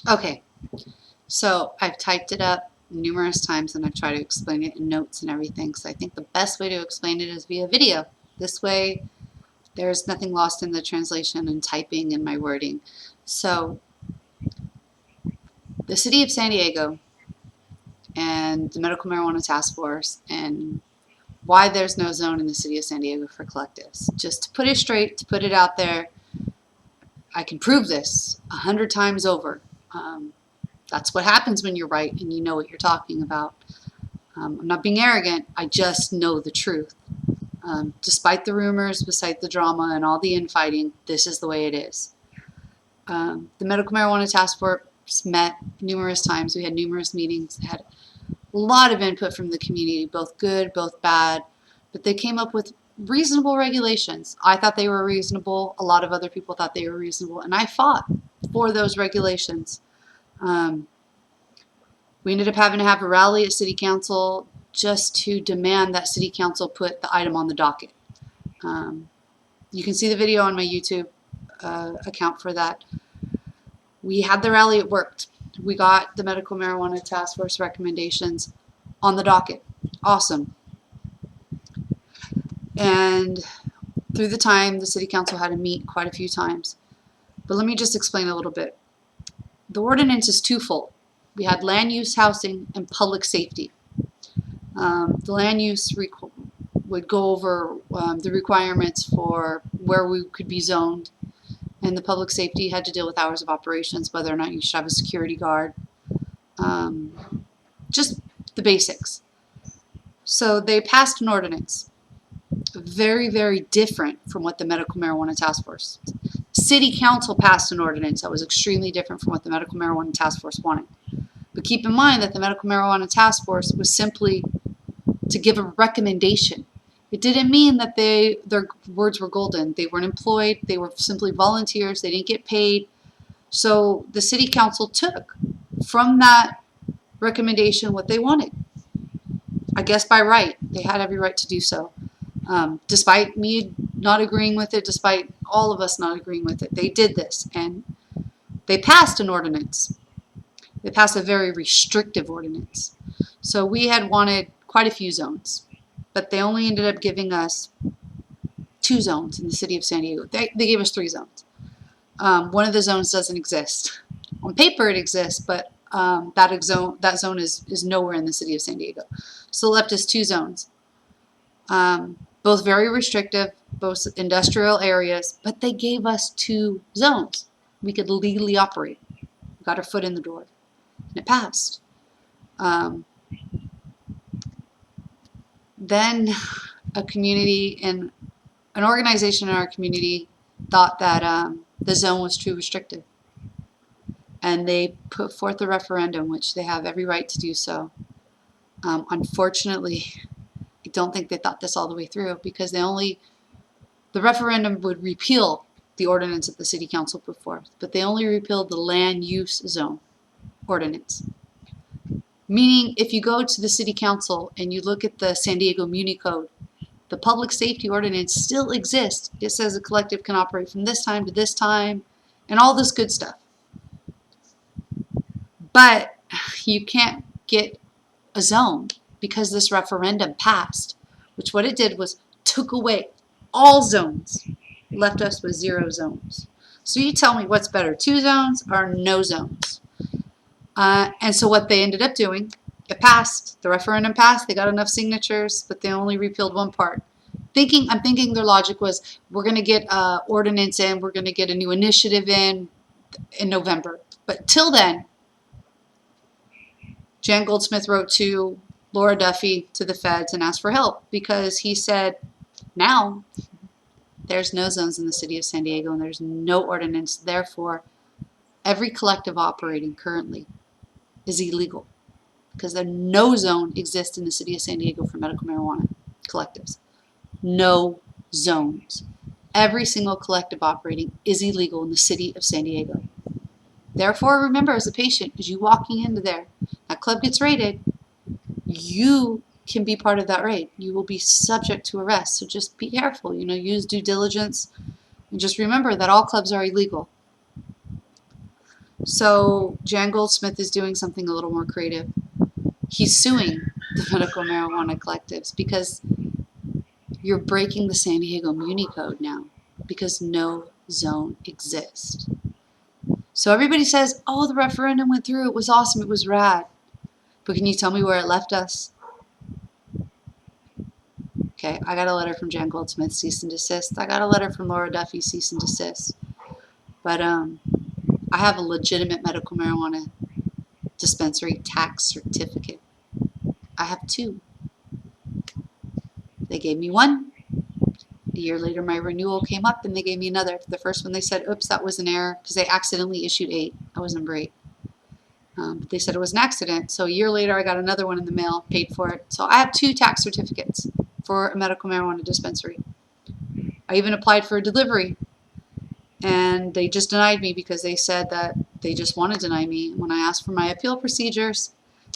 Okay, so I've typed it up numerous times and I've tried to explain it in notes and everything. So I think the best way to explain it is via video. This way there's nothing lost in the translation and typing and my wording. So the city of San Diego and the Medical Marijuana Task Force and why there's no zone in the city of San Diego for collectives. Just to put it straight, to put it out there, I can prove this 100 times over. That's what happens when you're right and you know what you're talking about. I'm not being arrogant, I just know the truth. Despite the rumors, despite the drama and all the infighting, this is the way it is. The Medical Marijuana Task Force met numerous times. We had numerous meetings, had a lot of input from the community, both good, both bad, but they came up with reasonable regulations. I thought they were reasonable. A lot of other people thought they were reasonable, and I fought for those regulations. We ended up having to have a rally at City Council just to demand that City Council put the item on the docket. You can see the video on my YouTube account for that. We had the rally, it worked. We got the Medical Marijuana Task Force recommendations on the docket. Awesome. And through the time, the City Council had to meet quite a few times. But let me just explain a little bit. The ordinance is twofold. We had land use, housing, and public safety. The land use would go over the requirements for where we could be zoned, and the public safety had to deal with hours of operations, whether or not you should have a security guard, just the basics. So they passed an ordinance, very, very different from what the Medical Marijuana Task Force. City Council passed an ordinance that was extremely different from what the Medical Marijuana Task Force wanted. But keep in mind that the Medical Marijuana Task Force was simply to give a recommendation. It didn't mean that their words were golden. They weren't employed. They were simply volunteers. They didn't get paid. So the City Council took from that recommendation what they wanted. I guess by right. They had every right to do so. Despite me not agreeing with it, despite all of us not agreeing with it, they did this. And they passed an ordinance. They passed a very restrictive ordinance. So we had wanted quite a few zones, but they only ended up giving us 2 zones in the city of San Diego. They gave us 3 zones. One of the zones doesn't exist. On paper it exists, but that zone is nowhere in the city of San Diego. So it left us 2 zones. Both very restrictive, both industrial areas, but they gave us 2 zones. We could legally operate. We got our foot in the door. And it passed. Then a community and an organization in our community thought that the zone was too restrictive. And they put forth a referendum, which they have every right to do so. Unfortunately, I don't think they thought this all the way through, because the referendum would repeal the ordinance that the City Council put forth, but they only repealed the land use zone ordinance. Meaning, if you go to the City Council and you look at the San Diego Muni Code, the public safety ordinance still exists. It says a collective can operate from this time to this time and all this good stuff. But you can't get a zone because this referendum passed, which what it did was took away all zones, left us with 0 zones. So you tell me what's better, 2 zones or no zones? And so what they ended up doing, it passed. The referendum passed. They got enough signatures, but they only repealed one part. I'm thinking their logic was, we're going to get an ordinance in, we're going to get a new initiative in November. But till then, Jan Goldsmith wrote to Laura Duffy, to the feds, and asked for help, because he said, now there's no zones in the city of San Diego and there's no ordinance. Therefore, every collective operating currently is illegal, because no zone exists in the city of San Diego for medical marijuana collectives. No zones. Every single collective operating is illegal in the city of San Diego. Therefore, remember, as a patient, as you walking into there, that club gets raided, you can be part of that raid. You will be subject to arrest. So just be careful, use due diligence, and just remember that all clubs are illegal. So Jan Goldsmith is doing something a little more creative. He's suing the medical marijuana collectives because you're breaking the San Diego Muni Code now because no zone exists. So everybody says, oh, the referendum went through. It was awesome. It was rad. But can you tell me where it left us? Okay, I got a letter from Jan Goldsmith, cease and desist. I got a letter from Laura Duffy, cease and desist. But I have a legitimate medical marijuana dispensary tax certificate. I have two. They gave me one. A year later, my renewal came up and they gave me another. The first one they said, oops, that was an error because they accidentally issued 8. I was number 8. But they said it was an accident. So a year later, I got another one in the mail, paid for it. So I have 2 tax certificates for a medical marijuana dispensary. I even applied for a delivery and they just denied me because they said that they just want to deny me. When I asked for my appeal procedures,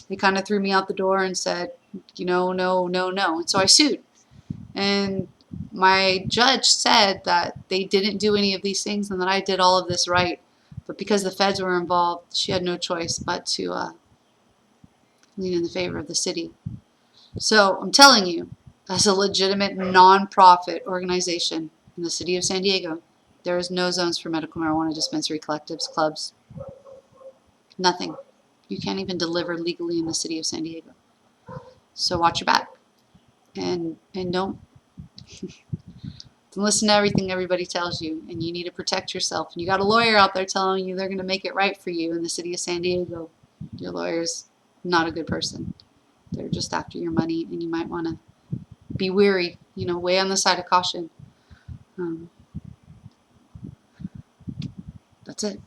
they kind of threw me out the door and said, you know, no, no, no. And so I sued. And my judge said that they didn't do any of these things and that I did all of this right. But because the feds were involved, she had no choice but to lean in the favor of the city. So I'm telling you, as a legitimate non-profit organization in the city of San Diego, there is no zones for medical marijuana dispensary collectives, clubs, nothing. You can't even deliver legally in the city of San Diego. So watch your back and don't listen to everything everybody tells you, and you need to protect yourself. And you got a lawyer out there telling you they're going to make it right for you in the city of San Diego. Your lawyer's not a good person. They're just after your money, and you might want to be wary, weigh on the side of caution. That's it.